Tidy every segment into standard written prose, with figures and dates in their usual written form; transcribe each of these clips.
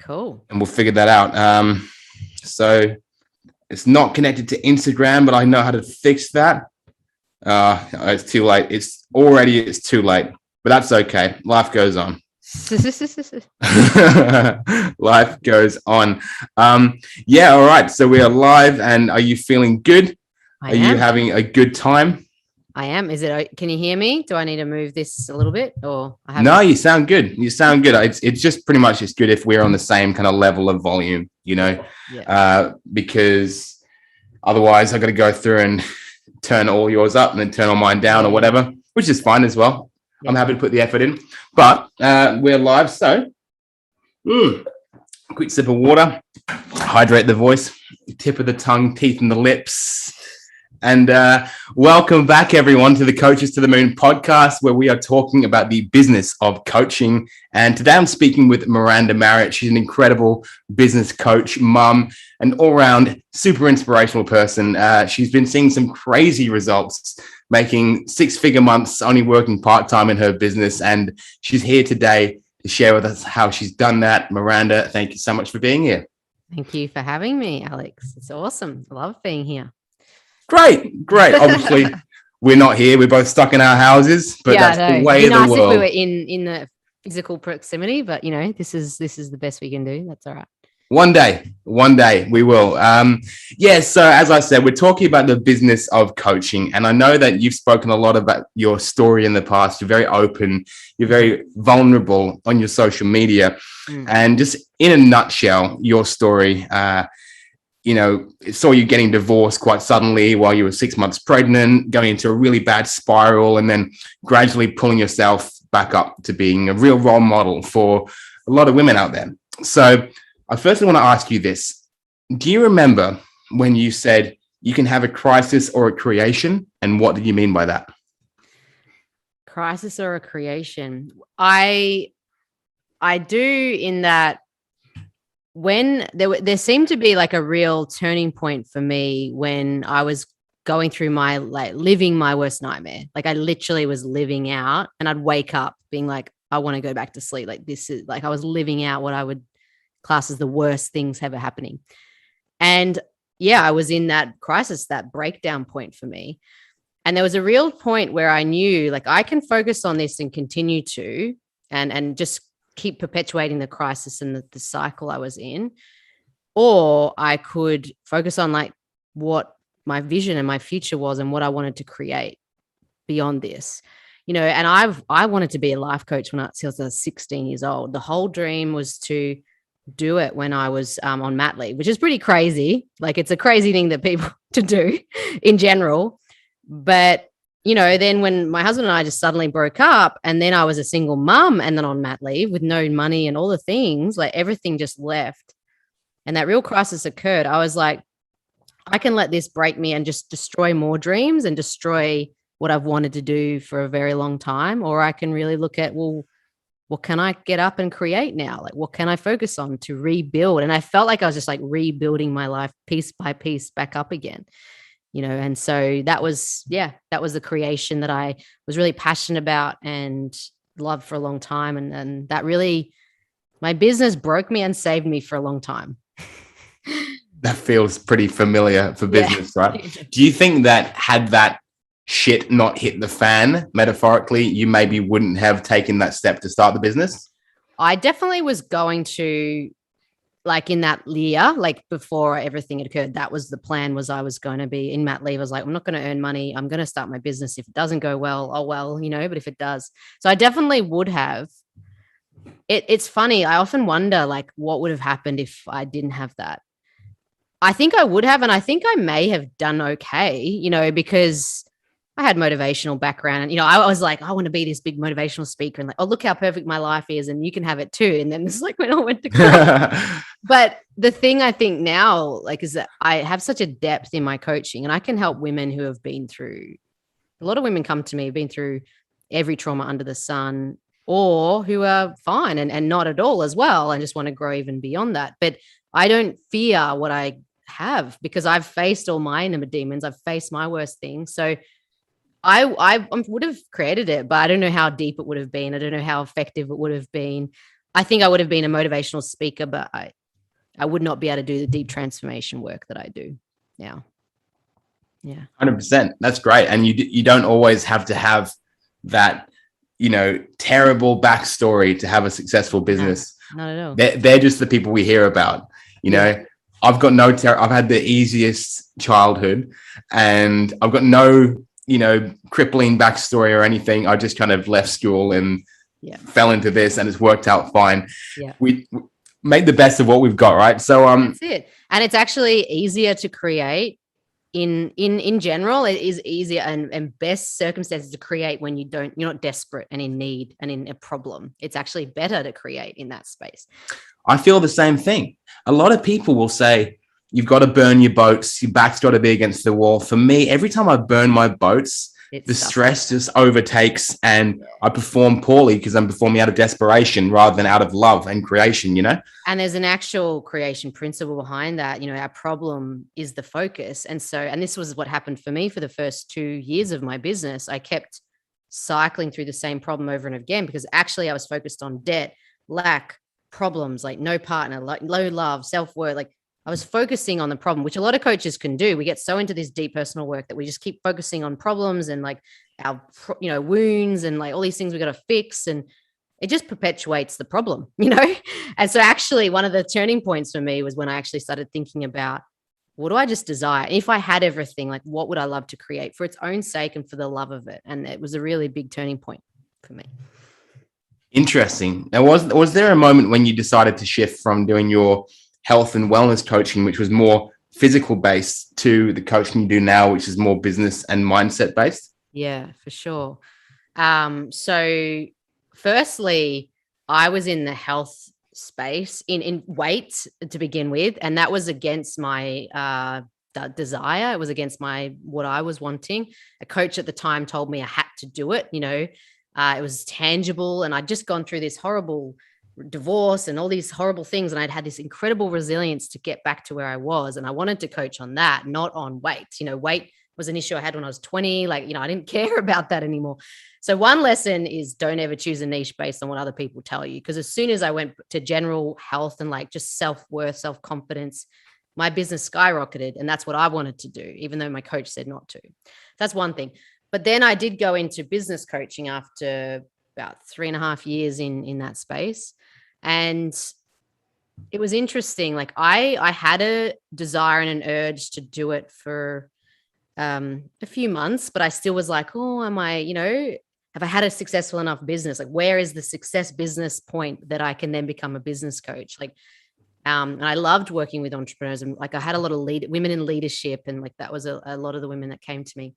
Cool. and we'll figure that out. So it's not connected to Instagram, but I know how to fix that. It's too late. It's too late, but that's okay. Life goes on. Life goes on. Yeah, all right. So we are live, and are you feeling good? Are you having a good time? I am. Can you hear me? Do I need to move this a little bit, or No, you sound good. You sound good. It's just pretty much it's good if we're on the same kind of level of volume, because otherwise I got to go through and turn all yours up and then turn all mine down or whatever, which is fine as well. Yeah. I'm happy to put the effort in, but we're live. So quick sip of water, hydrate the voice, tip of the tongue, teeth and the lips. And welcome back, everyone, to the Coaches to the Moon podcast, where we are talking about the business of coaching. And today I'm speaking with Miranda Marriott. She's an incredible business coach, mum, an all-round super inspirational person. She's been seeing some crazy results, making six-figure months, only working part-time in her business. And she's here today to share with us how she's done that. Miranda, thank you so much for being here. Thank you for having me, Alex. It's awesome. I love being here. Great. Obviously, we're not here. We're both stuck in our houses, but that's the way of the world. It'd be nice if we were in the physical proximity, but this is the best we can do. That's all right. One day we will. So as I said, we're talking about the business of coaching, and I know that you've spoken a lot about your story in the past. You're very open. You're very vulnerable on your social media, and just in a nutshell, your story. Saw you getting divorced quite suddenly while you were 6 months pregnant, going into a really bad spiral, and then gradually pulling yourself back up to being a real role model for a lot of women out there. So I firstly want to ask you this. Do you remember when you said you can have a crisis or a creation? And what did you mean by that? Crisis or a creation? I do, in that when there seemed to be like a real turning point for me when I was going through my living my worst nightmare. Like I literally was living out, and I'd wake up being like, I want to go back to sleep. Like this is like I was living out what I would class as the worst things ever happening. And I was in that crisis, that breakdown point for me. And there was a real point where I knew like I can focus on this and continue to and just keep perpetuating the crisis and the cycle I was in, or I could focus on like what my vision and my future was and what I wanted to create beyond this, and I wanted to be a life coach when I was 16 years old. The whole dream was to do it when I was on mat leave, which is pretty crazy. Like it's a crazy thing that people to do in general, but then when my husband and I just suddenly broke up, and then I was a single mom and then on mat leave with no money and all the things, like everything just left. And that real crisis occurred. I was like, I can let this break me and just destroy more dreams and destroy what I've wanted to do for a very long time. Or I can really look at, well, what can I get up and create now? Like, what can I focus on to rebuild? And I felt like I was just like rebuilding my life piece by piece back up again. And so that was the creation that I was really passionate about and loved for a long time. And that really, my business broke me and saved me for a long time. That feels pretty familiar for business, right? Do you think that had that shit not hit the fan, metaphorically, you maybe wouldn't have taken that step to start the business? I definitely was going to, like in that year, like before everything had occurred, that was the plan, was I was going to be in mat leave. I was like, I'm not going to earn money. I'm going to start my business. If it doesn't go well, oh, well, but if it does. So I definitely would have. It's funny. I often wonder like what would have happened if I didn't have that. I think I would have. And I think I may have done okay, because I had motivational background, and I was like, I want to be this big motivational speaker, and like, oh, look how perfect my life is, and you can have it too. And then it's like when I went to college. But the thing I think now, like, is that I have such a depth in my coaching, and I can help women who have been through. A lot of women come to me, been through every trauma under the sun, or who are fine and not at all as well, and just want to grow even beyond that. But I don't fear what I have, because I've faced all my inner demons. I've faced my worst things. So I would have created it, but I don't know how deep it would have been. I don't know how effective it would have been. I think I would have been a motivational speaker, but I would not be able to do the deep transformation work that I do now. Yeah. 100%. That's great. And you don't always have to have that, terrible backstory to have a successful business. No, not at all. They're just the people we hear about, I've got I've had the easiest childhood, and I've got no, crippling backstory or anything. I just kind of left school and fell into this, and it's worked out fine. Yeah. We make the best of what we've got, right? So that's it. And it's actually easier to create in general. It is easier and best circumstances to create when you're not desperate and in need and in a problem. It's actually better to create in that space. I feel the same thing. A lot of people will say, you've got to burn your boats, your back's got to be against the wall. For me, every time I burn my boats, the stress just overtakes, and I perform poorly because I'm performing out of desperation rather than out of love and creation, And there's an actual creation principle behind that. Our problem is the focus. And this was what happened for me for the first 2 years of my business. I kept cycling through the same problem over and again because actually I was focused on debt, lack, problems, like no partner, like low love, self-worth. Like I was focusing on the problem, which a lot of coaches can do. We get so into this deep personal work that we just keep focusing on problems and like our, wounds and like all these things we got to fix. And it just perpetuates the problem, And so actually one of the turning points for me was when I actually started thinking about, what do I just desire? If I had everything, like what would I love to create for its own sake and for the love of it? And it was a really big turning point for me. Interesting. Now, was there a moment when you decided to shift from doing your health and wellness coaching, which was more physical based, to the coaching you do now, which is more business and mindset based? Yeah, for sure. So firstly, I was in the health space in weight to begin with, and that was against my desire. It was against what I was wanting. A coach at the time told me I had to do it. It was tangible, and I'd just gone through this horrible divorce and all these horrible things, and I'd had this incredible resilience to get back to where I was, and I wanted to coach on that, not on weight. Weight was an issue I had when I was 20. I didn't care about that anymore. So one lesson is, don't ever choose a niche based on what other people tell you, because as soon as I went to general health and like just self-worth, self-confidence, my business skyrocketed, and that's what I wanted to do, even though my coach said not to. That's one thing. But then I did go into business coaching after about 3.5 years in that space. And it was interesting. Like I had a desire and an urge to do it for a few months, but I still was like, oh, am I, have I had a successful enough business? Like, where is the success business point that I can then become a business coach? Like, and I loved working with entrepreneurs, and like I had a lot of women in leadership, and like that was a lot of the women that came to me.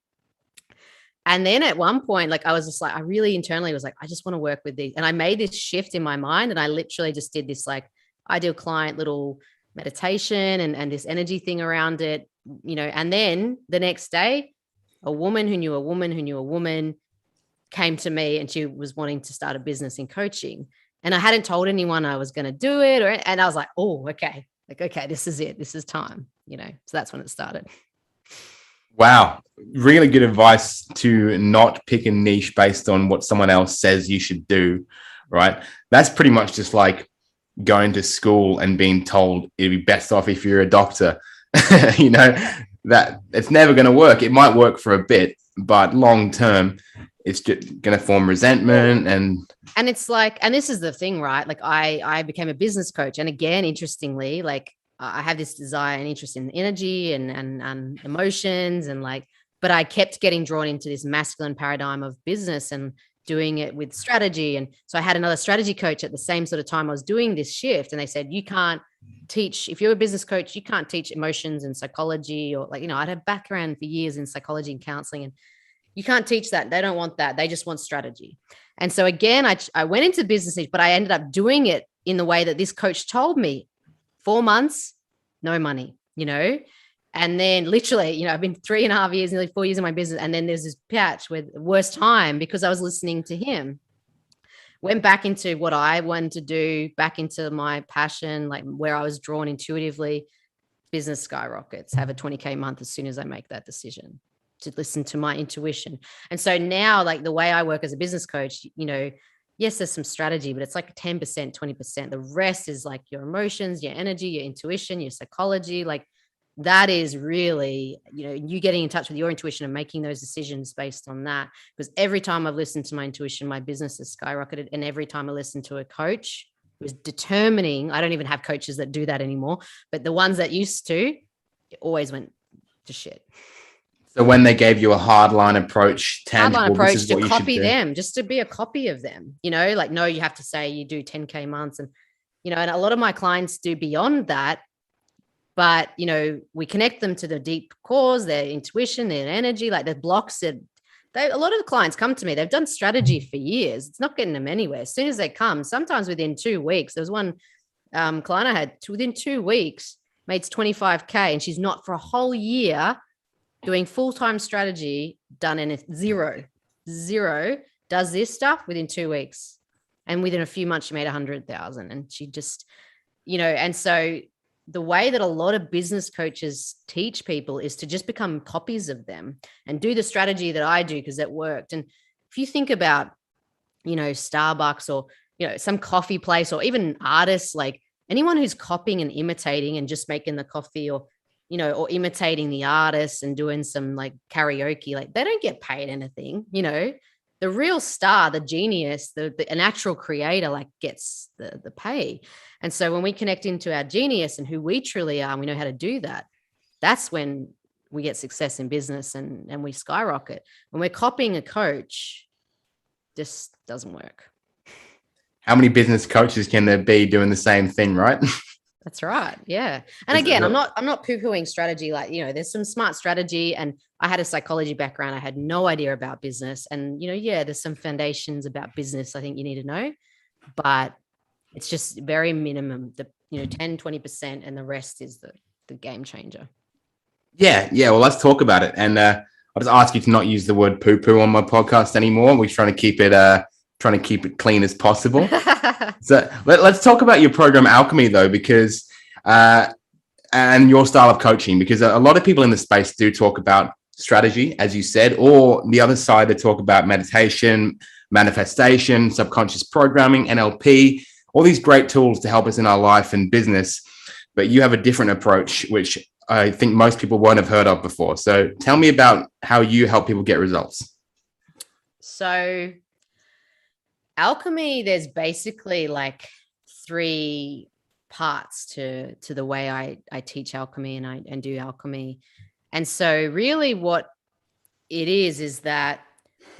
And then at one point, like I was just like, I really internally was like, I just want to work with these. And I made this shift in my mind, and I literally just did this like ideal client little meditation and this energy thing around it, and then the next day, a woman who knew a woman who knew a woman came to me, and she was wanting to start a business in coaching. And I hadn't told anyone I was going to do it, and I was like, oh, okay. Like, okay, this is it. This is time, so that's when it started. Wow. Really good advice to not pick a niche based on what someone else says you should do, right? That's pretty much just like going to school and being told it'd be best off if you're a doctor, that it's never going to work. It might work for a bit, but long term, it's just going to form resentment. And it's like, and this is the thing, right? Like I became a business coach. And again, interestingly, like I have this desire and interest in energy and emotions, and like, but I kept getting drawn into this masculine paradigm of business and doing it with strategy. And so I had another strategy coach at the same sort of time I was doing this shift. And they said, you can't teach, if you're a business coach, you can't teach emotions and psychology, or like, I'd had background for years in psychology and counseling, and you can't teach that. They don't want that. They just want strategy. And so again, I went into business, but I ended up doing it in the way that this coach told me. 4 months, no money, and then literally, I've been 3.5 years, nearly 4 years in my business. And then there's this patch with worst time because I was listening to him. Went back into what I wanted to do, back into my passion, like where I was drawn intuitively. Business skyrockets, have a 20K month as soon as I make that decision to listen to my intuition. And so now, like the way I work as a business coach, yes, there's some strategy, but it's like 10%, 20%. The rest is like your emotions, your energy, your intuition, your psychology. Like that is really, you getting in touch with your intuition and making those decisions based on that. Because every time I've listened to my intuition, my business has skyrocketed. And every time I listen to a coach who's determining, I don't even have coaches that do that anymore, but the ones that used to, it always went to shit. So when they gave you a hardline approach, tangible, Hardline approach this is to what you should copy do. them, just to be a copy of them, like, no, you have to say you do 10K months. And, and a lot of my clients do beyond that. But, we connect them to the deep cause, their intuition, their energy, like the blocks that a lot of the clients come to me. They've done strategy for years. It's not getting them anywhere. As soon as they come, sometimes within 2 weeks, there was one client I had within 2 weeks made 25K, and she's not for a whole year doing full-time strategy, done in zero, does this stuff within 2 weeks. And within a few months, she made 100,000. And she just, and so the way that a lot of business coaches teach people is to just become copies of them and do the strategy that I do, because it worked. And if you think about, Starbucks or, some coffee place, or even artists, like anyone who's copying and imitating and just making the coffee, or, or imitating the artist and doing some like karaoke, like they don't get paid anything, the real star, the genius, the natural creator, like gets the pay. And so when we connect into our genius and who we truly are, and we know how to do that, that's when we get success in business and we skyrocket. When we're copying a coach, just doesn't work. How many business coaches can there be doing the same thing, right? That's right. Yeah. And again, I'm not poo-pooing strategy. Like, there's some smart strategy, and I had a psychology background. I had no idea about business, and, there's some foundations about business I think you need to know, but it's just very minimum, the, 10, 20%, and the rest is the game changer. Yeah. Well, let's talk about it. And I'll just ask you to not use the word poo-poo on my podcast anymore. We're trying to keep it clean as possible. So let's talk about your program Alchemy, though, because and your style of coaching, because a lot of people in the space do talk about strategy, as you said, or the other side, they talk about meditation, manifestation, subconscious programming, NLP, all these great tools to help us in our life and business. But you have a different approach, which I think most people won't have heard of before. So tell me about how you help people get results. So Alchemy, there's basically like 3 parts to the way I teach alchemy and do alchemy. And so really what it is that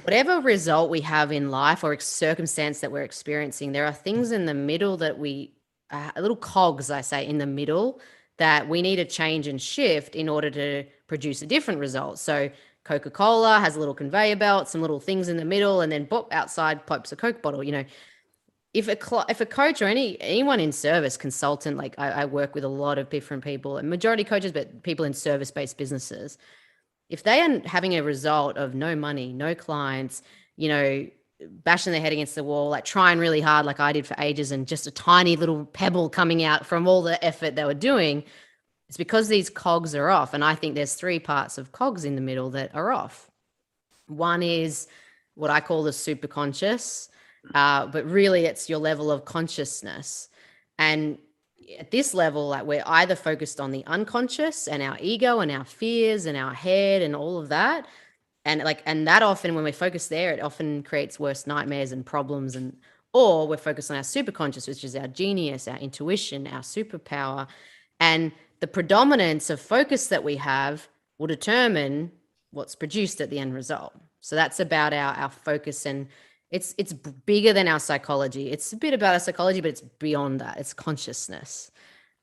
whatever result we have in life or circumstance that we're experiencing, there are things in the middle that little cogs, I say, in the middle that we need to change and shift in order to produce a different result. So Coca-Cola has a little conveyor belt, some little things in the middle, and then boop, outside pops a Coke bottle. If a coach or anyone in service, consultant, like I work with a lot of different people, and majority coaches, but people in service-based businesses, if they are having a result of no money, no clients, bashing their head against the wall, like trying really hard, like I did for ages, and just a tiny little pebble coming out from all the effort they were doing, it's because these cogs are off. And I think there's 3 parts of cogs in the middle that are off. One is what I call the super conscious, but really it's your level of consciousness. And at this level, like we're either focused on the unconscious and our ego and our fears and our head and all of that. And that often, when we focus there, it often creates worse nightmares and problems. Or we're focused on our super conscious, which is our genius, our intuition, our superpower. And the predominance of focus that we have will determine what's produced at the end result. So that's about our focus, and it's bigger than our psychology. It's a bit about our psychology, but it's beyond that. It's consciousness.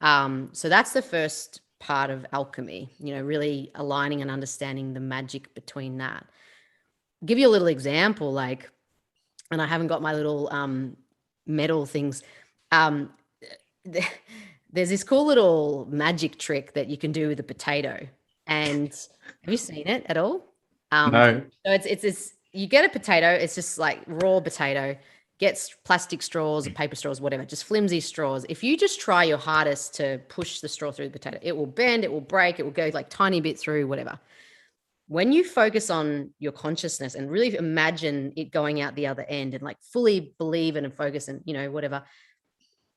So that's the first part of alchemy, really aligning and understanding the magic between that. I'll give you a little example, and I haven't got my little metal things. There's this cool little magic trick that you can do with a potato. And have you seen it at all? No. So it's this, you get a potato, it's just like raw potato, gets plastic straws or paper straws, whatever, just flimsy straws. If you just try your hardest to push the straw through the potato, it will bend, it will break, it will go like tiny bit through, whatever. when you focus on your consciousness and really imagine it going out the other end and like fully believe in and focus and, whatever,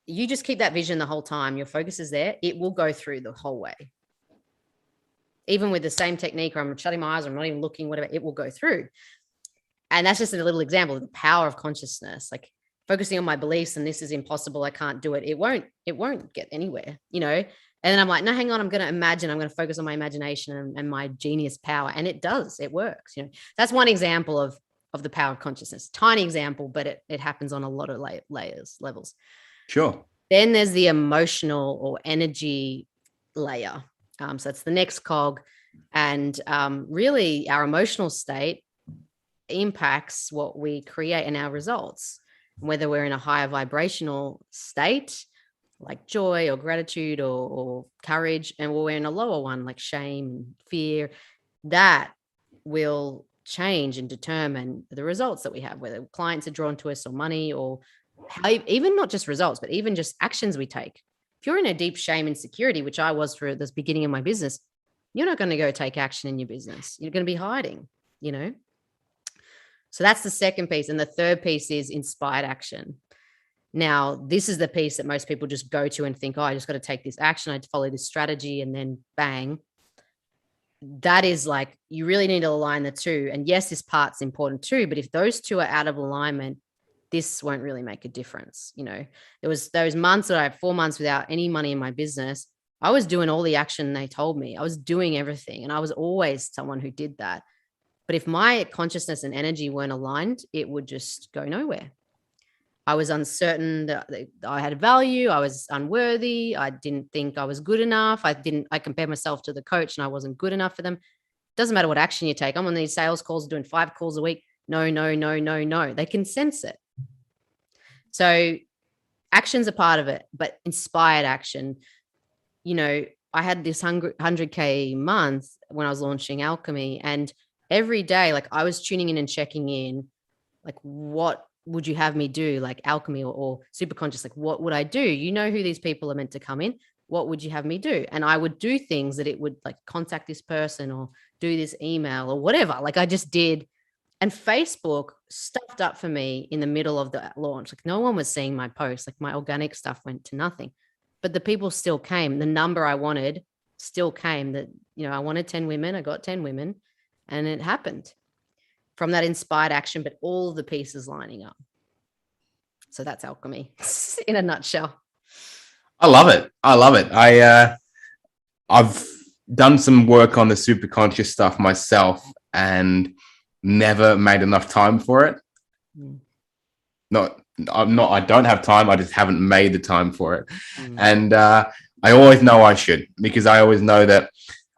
you just keep that vision the whole time. Your focus is there. It will go through the whole way. Even with the same technique, or I'm shutting my eyes, or I'm not even looking, whatever, it will go through. And that's just a little example of the power of consciousness, like focusing on my beliefs and this is impossible, I can't do it. It won't get anywhere, And then I'm like, no, hang on, I'm going to focus on my imagination and my genius power. And it does, it works. That's one example of the power of consciousness. Tiny example, but it happens on a lot of levels. Sure. Then there's the emotional or energy layer. So that's the next cog. And really our emotional state impacts what we create in our results, whether we're in a higher vibrational state like joy or gratitude or courage, and we're in a lower one like shame, fear, that will change and determine the results that we have, whether clients are drawn to us or money, or even not just results, but even just actions we take. If you're in a deep shame and insecurity, which I was for this beginning of my business, you're not going to go take action in your business. You're going to be hiding, So that's the second piece. And the third piece is inspired action. Now, this is the piece that most people just go to and think, oh, I just got to take this action. I follow this strategy and then bang. That is like, you really need to align the two. And yes, this part's important too, but if those two are out of alignment, this won't really make a difference. There was those months that I had 4 months without any money in my business. I was doing all the action they told me. I was doing everything. And I was always someone who did that. But if my consciousness and energy weren't aligned, it would just go nowhere. I was uncertain that I had value. I was unworthy. I didn't think I was good enough. I compared myself to the coach and I wasn't good enough for them. Doesn't matter what action you take. I'm on these sales calls doing 5 calls a week. No. They can sense it. So action's a part of it, but inspired action, I had this 100K month when I was launching Alchemy, and every day, like I was tuning in and checking in, like, what would you have me do? Like Alchemy or super conscious, like what would I do? Who these people are meant to come in. What would you have me do? And I would do things that it would like contact this person or do this email or whatever. Like I just did. And Facebook stuffed up for me in the middle of the launch. Like no one was seeing my posts. Like my organic stuff went to nothing, but the people still came. The number I wanted still came. That, I wanted 10 women. I got 10 women, and it happened from that inspired action, but all the pieces lining up. So that's Alchemy in a nutshell. I love it. I've done some work on the super conscious stuff myself and never made enough time for it. I don't have time. I just haven't made the time for it. And I always know I should, because I always know that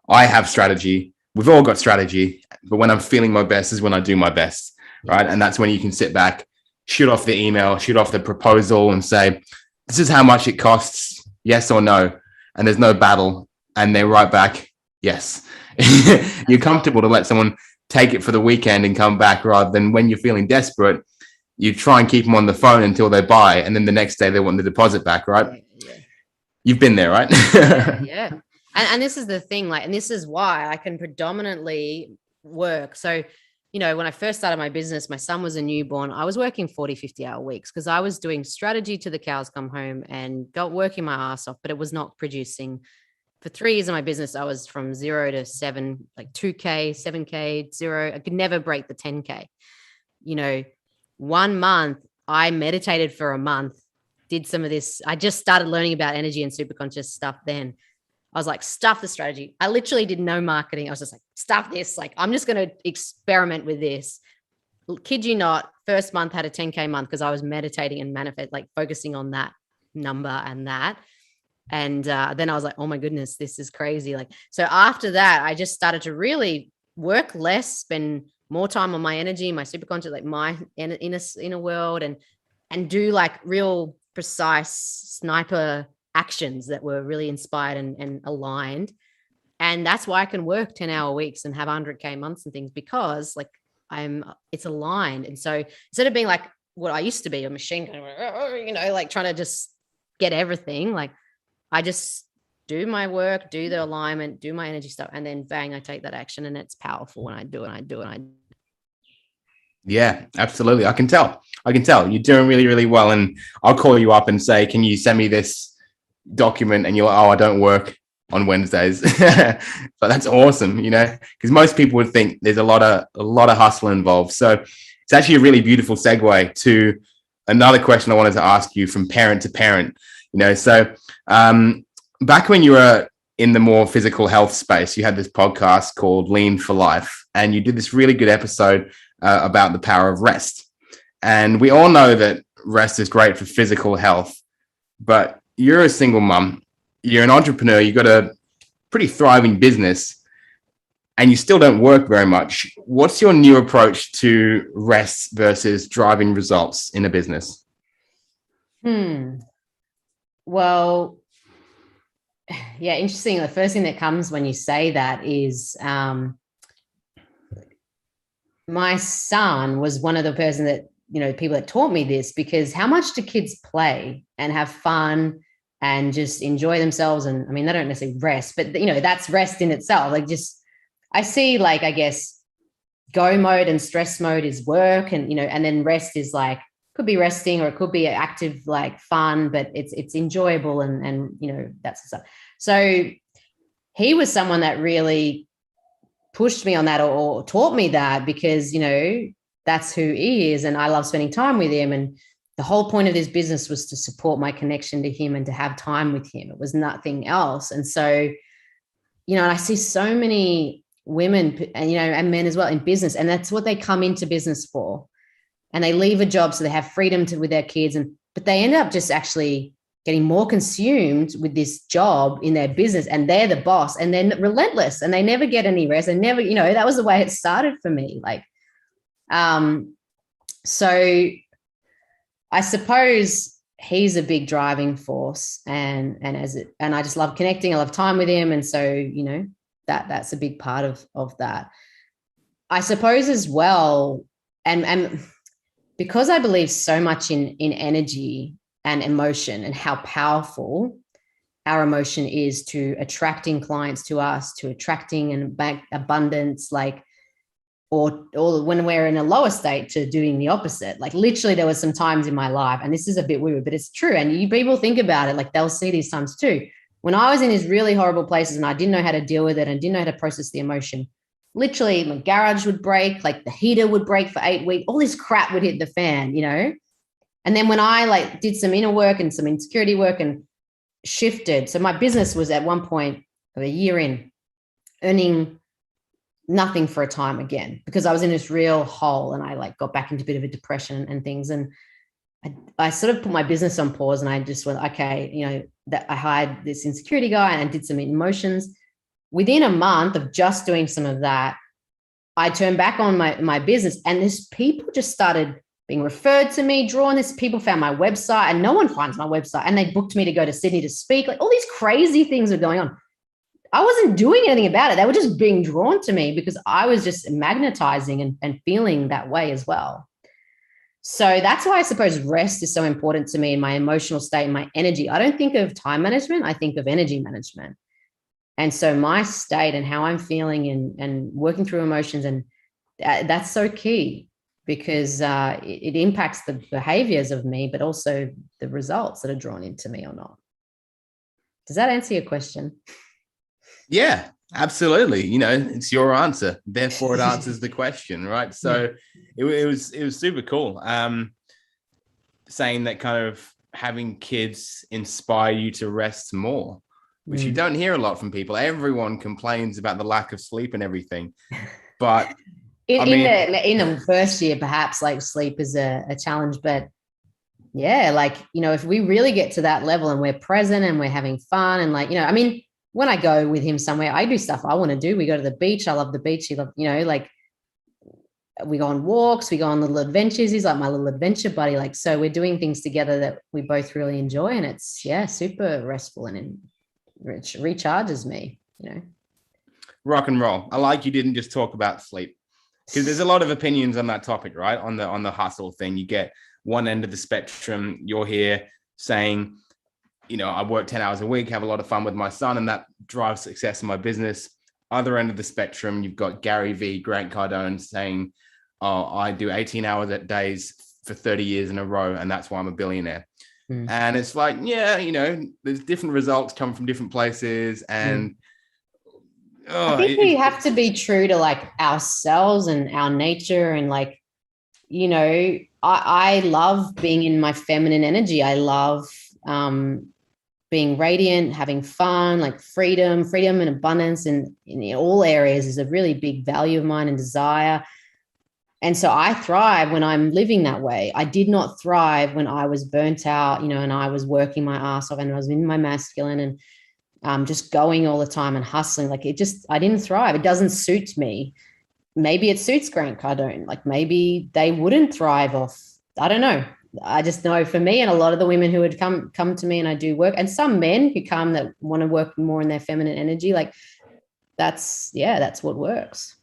I have strategy. We've all got strategy, but when I'm feeling my best is when I do my best, right? And that's when you can sit back, shoot off the email, shoot off the proposal and say, this is how much it costs, yes or no. And there's no battle. And they write back, yes. You're comfortable to let someone take it for the weekend and come back, rather than when you're feeling desperate, you try and keep them on the phone until they buy. And then the next day they want the deposit back, right? Yeah. You've been there, right? Yeah. And this is the thing, like, and this is why I can predominantly work. So, when I first started my business, my son was a newborn. I was working 40, 50-hour weeks because I was doing strategy to the cows come home and working my ass off, but it was not producing. For 3 years of my business, I was from 0 to 7, like 2K, 7K, 0. I could never break the 10K. 1 month, I meditated for a month, did some of this. I just started learning about energy and superconscious stuff then. I was like, stuff the strategy. I literally did no marketing. I was just like, stuff this. Like, I'm just going to experiment with this. Kid you not, first month had a 10K month because I was meditating and manifest, like focusing on that number and that. And then I was like, oh my goodness, this is crazy. Like, so after that, I just started to really work less, spend more time on my energy, my superconscious, like my inner world, and do like real precise sniper actions that were really inspired and aligned. And that's why I can work 10-hour weeks and have 100K months and things, because like it's aligned. And so instead of being like what I used to be, a machine gun, like trying to just get everything, like I just do my work, do the alignment, do my energy stuff, and then bang, I take that action, and it's powerful when I do it. Yeah, absolutely. I can tell you're doing really, really well. And I'll call you up and say, can you send me this document? And you're like, oh, I don't work on Wednesdays. But that's awesome, because most people would think there's a lot of hustle involved. So it's actually a really beautiful segue to another question I wanted to ask you from parent to parent. So back when you were in the more physical health space, you had this podcast called Lean for Life, and you did this really good episode about the power of rest. And we all know that rest is great for physical health, but you're a single mum, you're an entrepreneur, you've got a pretty thriving business, and you still don't work very much. What's your new approach to rest versus driving results in a business? Well, yeah, interesting. The first thing that comes when you say that is my son was one of the person that, people that taught me this, because how much do kids play and have fun and just enjoy themselves? And I mean, they don't necessarily rest, but that's rest in itself. Like, just, I see, like, I guess go mode and stress mode is work, and, and then rest is like, could be resting, or it could be active, like fun, but it's enjoyable. And that's the stuff. So he was someone that really pushed me on that, or taught me that, because, that's who he is. And I love spending time with him. And the whole point of this business was to support my connection to him and to have time with him. It was nothing else. And so, and I see so many women and men as well in business, and that's what they come into business for. And they leave a job so they have freedom with their kids. But they end up just actually getting more consumed with this job in their business, and they're the boss, and then relentless, and they never get any rest, and never, that was the way it started for me. Like, so I suppose he's a big driving force, and I just love connecting. I love time with him. And so, that's a big part of that. I suppose as well. And because I believe so much in energy and emotion, and how powerful our emotion is to attracting clients to us, to attracting and abundance, like, or when we're in a lower state, to doing the opposite. Like, literally, there was some times in my life, and this is a bit weird, but it's true. And people think about it, like, they'll see these times too. When I was in these really horrible places and I didn't know how to deal with it and didn't know how to process the emotion, literally my garage would break, like the heater would break for 8 weeks, all this crap would hit the fan, And then when I did some inner work and some insecurity work and shifted, so my business was at one point of a year in earning nothing for a time again, because I was in this real hole, and I got back into a bit of a depression and things. And I sort of put my business on pause, and I just went, okay, that I hired this insecurity guy and I did some emotions. Within a month of just doing some of that, I turned back on my business, and this people just started being referred to me, drawn. This people found my website, and no one finds my website, and they booked me to go to Sydney to speak. Like, all these crazy things are going on. I wasn't doing anything about it. They were just being drawn to me because I was just magnetizing and feeling that way as well. So that's why I suppose rest is so important to me in my emotional state and my energy. I don't think of time management. I think of energy management. And so my state and how I'm feeling and working through emotions, and that's so key, because it impacts the behaviors of me, but also the results that are drawn into me or not. Does that answer your question? Yeah, absolutely. It's your answer, therefore it answers the question, right? So it was super cool. Saying that kind of having kids inspire you to rest more, which you don't hear a lot from people. Everyone complains about the lack of sleep and everything, but in the first year, perhaps, like, sleep is a challenge. But yeah, if we really get to that level and we're present and we're having fun, and when I go with him somewhere, I do stuff I want to do. We go to the beach. I love the beach. He loves, we go on walks, we go on little adventures. He's like my little adventure buddy. So we're doing things together that we both really enjoy, and it's super restful and recharges me, Rock and roll. I like you didn't just talk about sleep, because there's a lot of opinions on that topic, right? On the hustle thing, you get one end of the spectrum. You're here saying I work 10 hours a week, have a lot of fun with my son, and that drives success in my business. Other end of the spectrum, you've got Gary V, Grant Cardone saying, oh, I do 18 hours at days for 30 years in a row, and that's why I'm a billionaire. And it's like, yeah, there's different results come from different places. And I think we have to be true to like ourselves and our nature. And like, I love being in my feminine energy. I love being radiant, having fun, like freedom and abundance in all areas is a really big value of mine and desire. And so I thrive when I'm living that way. I did not thrive when I was burnt out, and I was working my ass off and I was in my masculine and just going all the time and hustling. Like I didn't thrive. It doesn't suit me. Maybe it suits Grant Cardone. Like maybe they wouldn't thrive off. I don't know. I just know for me and a lot of the women who would come to me and I do work, and some men who come that want to work more in their feminine energy, like that's what works.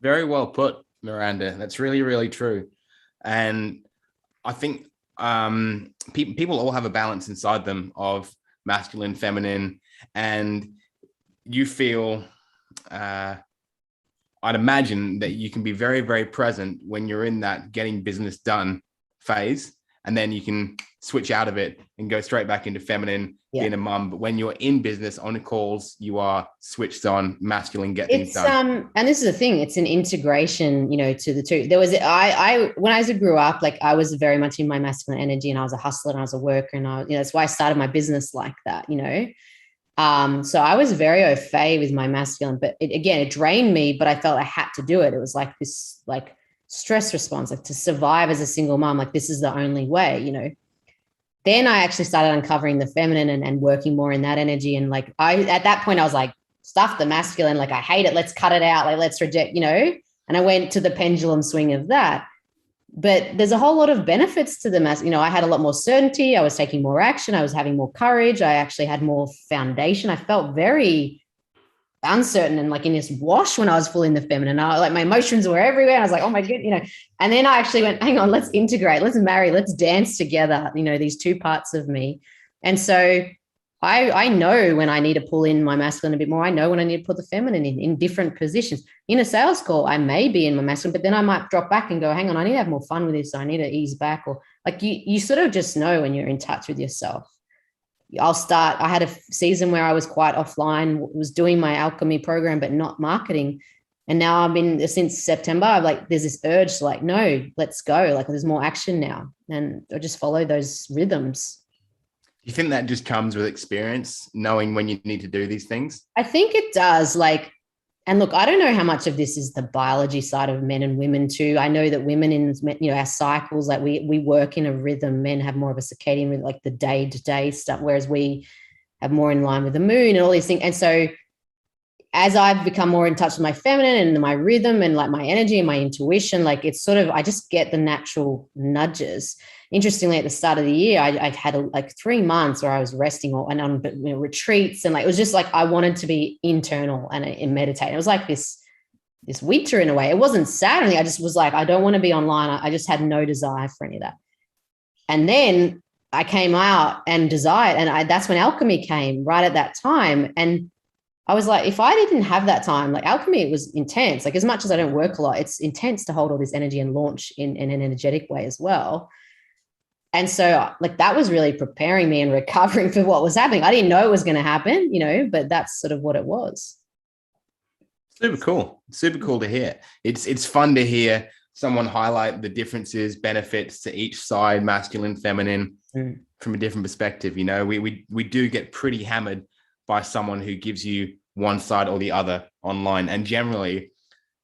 Very well put, Miranda. That's really, really true. And I think people all have a balance inside them of masculine, feminine, and you feel, I'd imagine that you can be very, very present when you're in that getting business done phase, and then you can switch out of it and go straight back into feminine, being a mum. But when you're in business on calls, you are switched on masculine, get things done. And this is the thing, it's an integration, to the two. There was, when I grew up, like I was very much in my masculine energy and I was a hustler and I was a worker and that's why I started my business like that, so I was very au fait with my masculine, but it drained me, but I felt I had to do it. It was like this, like stress response, like to survive as a single mom, like this is the only way, Then I actually started uncovering the feminine and working more in that energy. And like, at that point I was like, stuff the masculine, like I hate it. Let's cut it out. Like, let's reject, and I went to the pendulum swing of that. But there's a whole lot of benefits to the I had a lot more certainty. I was taking more action. I was having more courage. I actually had more foundation. I felt very uncertain and like in this wash when I was full in the feminine. Like my emotions were everywhere. I was like, oh my God, and then I actually went, hang on, let's integrate, let's marry, let's dance together, these two parts of me. And so I know when I need to pull in my masculine a bit more. I know when I need to put the feminine in different positions. In a sales call, I may be in my masculine, but then I might drop back and go, hang on, I need to have more fun with this. So I need to ease back, or like you sort of just know when you're in touch with yourself. I had a season where I was quite offline, was doing my Alchemy program, but not marketing. And now I've been, since September, I'm like, there's this urge to like, no, let's go. Like there's more action now. And I just follow those rhythms. Do you think that just comes with experience, knowing when you need to do these things? I think it does. Like, and look, I don't know how much of this is the biology side of men and women too. I know that women in, our cycles, like we work in a rhythm. Men have more of a circadian rhythm, like the day-to-day stuff, whereas we have more in line with the moon and all these things. And so as I've become more in touch with my feminine and my rhythm and like my energy and my intuition, like it's sort of, I just get the natural nudges. Interestingly, at the start of the year, I had like 3 months where I was resting and on retreats. And like, it was just like, I wanted to be internal and meditate. It was like this winter in a way. It wasn't sad or anything. I just was like, I don't want to be online. I just had no desire for any of that. And then I came out and desired. And that's when Alchemy came right at that time. And I was like, if I didn't have that time, like Alchemy, it was intense. Like as much as I don't work a lot, it's intense to hold all this energy and launch in an energetic way as well. And so like that was really preparing me and recovering for what was happening. I didn't know it was going to happen, but that's sort of what it was. Super cool. Super cool to hear. It's fun to hear someone highlight the differences, benefits to each side, masculine, feminine, from a different perspective. We do get pretty hammered by someone who gives you one side or the other online. And generally,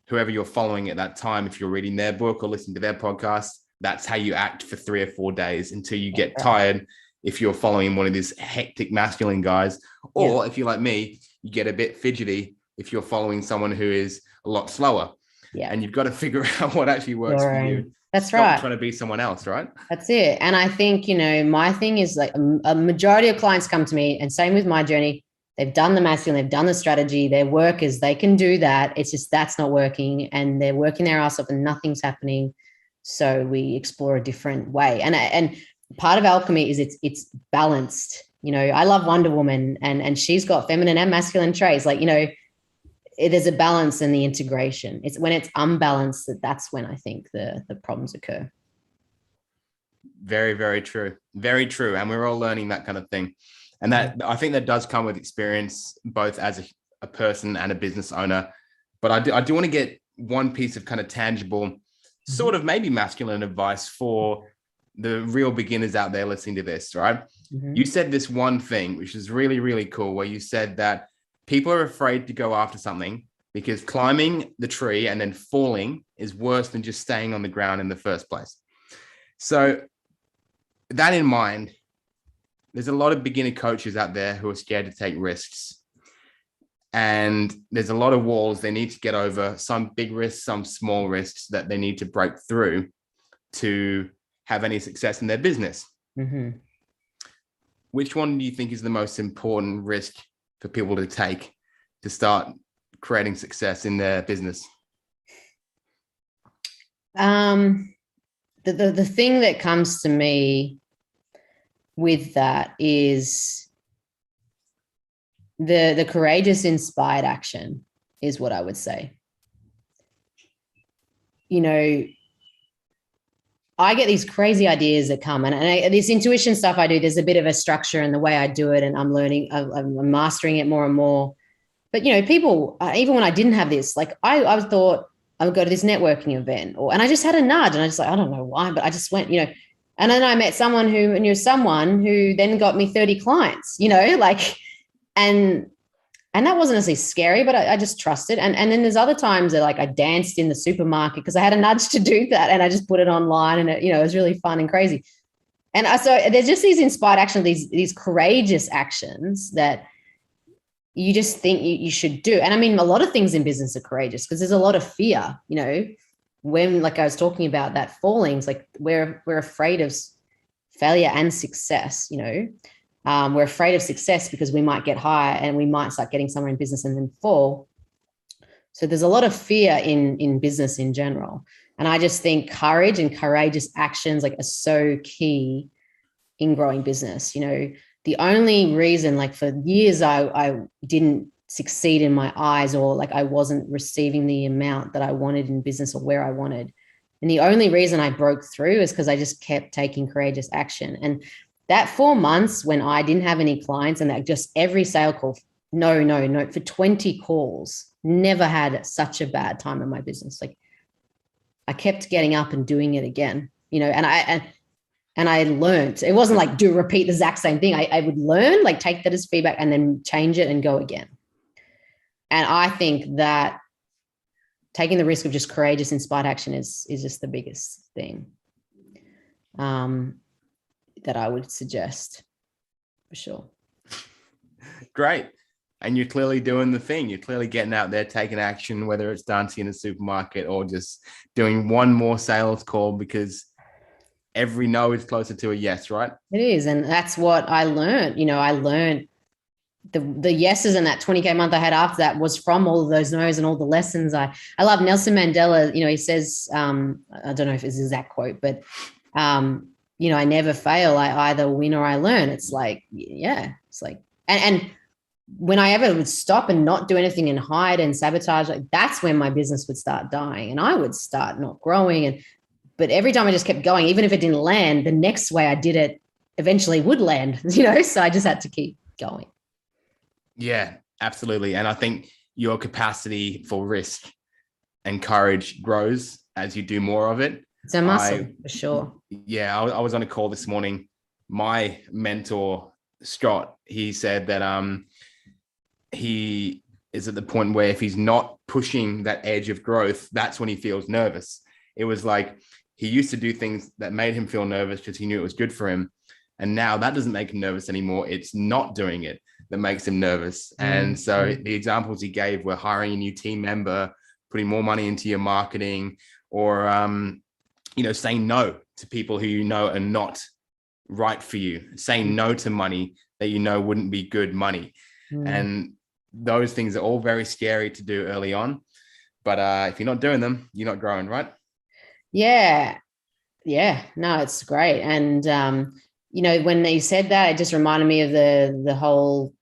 whoever you're following at that time, if you're reading their book or listening to their podcast, that's how you act for 3 or 4 days until you get tired. If you're following one of these hectic masculine guys, or if you're like me, you get a bit fidgety if you're following someone who is a lot slower. Yeah. And you've got to figure out what actually works for you. That's right. Trying to be someone else, right? That's it. And I think, my thing is like a majority of clients come to me, and same with my journey. They've done the masculine, they've done the strategy, they're workers, they can do that. It's just that's not working, and they're working their ass off and nothing's happening. So we explore a different way. And part of Alchemy is it's balanced. I love Wonder Woman, and she's got feminine and masculine traits. Like, there's a balance in the integration. It's when it's unbalanced that's when I think the problems occur. Very, very true. Very true. And we're all learning that kind of thing. And that, I think that does come with experience, both as a person and a business owner. But I do want to get one piece of kind of tangible, sort of maybe masculine advice for the real beginners out there listening to this, right? Mm-hmm. You said this one thing, which is really, really cool, where you said that people are afraid to go after something because climbing the tree and then falling is worse than just staying on the ground in the first place. So that in mind, there's a lot of beginner coaches out there who are scared to take risks. And there's a lot of walls they need to get over, some big risks, some small risks that they need to break through to have any success in their business. Mm-hmm. Which one do you think is the most important risk for people to take to start creating success in their business? The thing that comes to me with that is the courageous, inspired action is what I would say. I get these crazy ideas that come, and this intuition stuff I do, there's a bit of a structure in the way I do it, and I'm learning, I'm mastering it more and more. But, people, even when I didn't have this, like I thought I would go to this networking event, and I just had a nudge, and I just I don't know why, but I just went, and then I met someone who knew someone who then got me 30 clients, and that wasn't necessarily scary, but I just trusted. And then there's other times that I danced in the supermarket because I had a nudge to do that, and I just put it online, and it was really fun and crazy. And so there's just these inspired actions, these courageous actions that you just think you should do. And I mean, a lot of things in business are courageous because there's a lot of fear, when, like I was talking about that falling, it's like we're afraid of failure and success, we're afraid of success because we might get higher and we might start getting somewhere in business and then fall. So there's a lot of fear in business in general. And I just think courage and courageous actions are so key in growing business. The only reason, for years, I didn't succeed in my eyes, or I wasn't receiving the amount that I wanted in business or where I wanted. And the only reason I broke through is because I just kept taking courageous action. And that 4 months when I didn't have any clients, and that just every sale call, no, for 20 calls, never had such a bad time in my business. I kept getting up and doing it again, and I learned. It wasn't repeat the exact same thing. I would learn, take that as feedback and then change it and go again. And I think that taking the risk of just courageous, inspired action is just the biggest thing that I would suggest, for sure. Great. And you're clearly doing the thing. You're clearly getting out there, taking action, whether it's dancing in a supermarket or just doing one more sales call, because every no is closer to a yes, right? It is. And that's what I learned. I learned the yeses, and that 20K month I had after that was from all of those no's and all the lessons. I love Nelson Mandela. He says, I don't know if it's his exact quote, but, I never fail. I either win or I learn. It's and when I ever would stop and not do anything and hide and sabotage, that's when my business would start dying and I would start not growing. But every time I just kept going, even if it didn't land, the next way I did it eventually would land, so I just had to keep going. Yeah, absolutely. And I think your capacity for risk and courage grows as you do more of it. It's a muscle, for sure. Yeah, I was on a call this morning. My mentor, Scott, he said that he is at the point where if he's not pushing that edge of growth, that's when he feels nervous. It was he used to do things that made him feel nervous because he knew it was good for him. And now that doesn't make him nervous anymore. It's not doing it that makes him nervous. And so the examples he gave were hiring a new team member, putting more money into your marketing, or, saying no to people who are not right for you, saying no to money that wouldn't be good money. And those things are all very scary to do early on. But if you're not doing them, you're not growing, right? Yeah. No, it's great. And, when you said that, it just reminded me of the whole,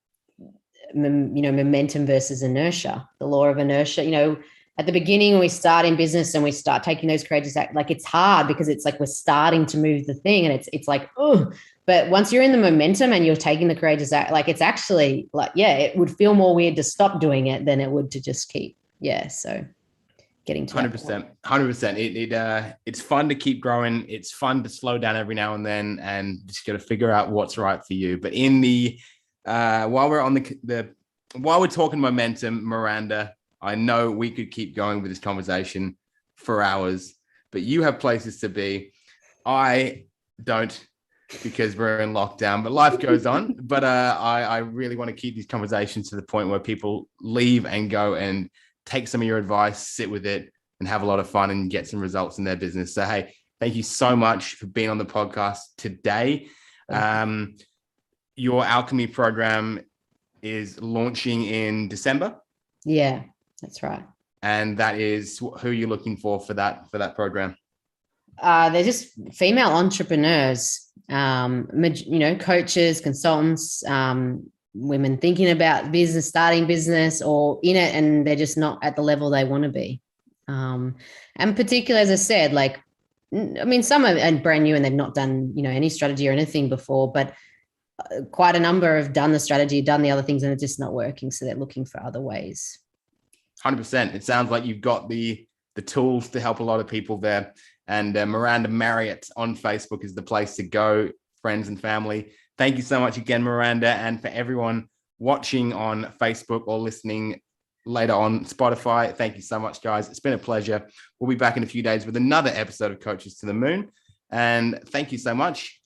momentum versus inertia, the law of inertia. At the beginning, when we start in business and we start taking those courageous acts, like it's hard because it's like we're starting to move the thing, and it's like, oh, but once you're in the momentum and you're taking the courageous act, like it's actually like, yeah, it would feel more weird to stop doing it than it would to just keep. Yeah. So getting to 100%, 100%. It's fun to keep growing. It's fun to slow down every now and then, and just got to figure out what's right for you. But in the while we're on while we're talking momentum, Miranda, I know we could keep going with this conversation for hours, but you have places to be. I don't, because we're in lockdown, but life goes on. But I really want to keep these conversations to the point where people leave and go and take some of your advice, sit with it, and have a lot of fun and get some results in their business. So, hey, thank you so much for being on the podcast today. Your Alchemy program is launching in December. Yeah, that's right. And that is who you're looking for that program. They're just female entrepreneurs, coaches, consultants, women thinking about business, starting business or in it, and they're just not at the level they want to be. And particularly, as I said, like, I mean, some are brand new and they've not done, any strategy or anything before, but quite a number have done the strategy, done the other things, and it's just not working. So they're looking for other ways. 100%. It sounds like you've got the tools to help a lot of people there. And Miranda Marriott on Facebook is the place to go, friends and family. Thank you so much again, Miranda. And for everyone watching on Facebook or listening later on Spotify, thank you so much, guys. It's been a pleasure. We'll be back in a few days with another episode of Coaches to the Moon. And thank you so much.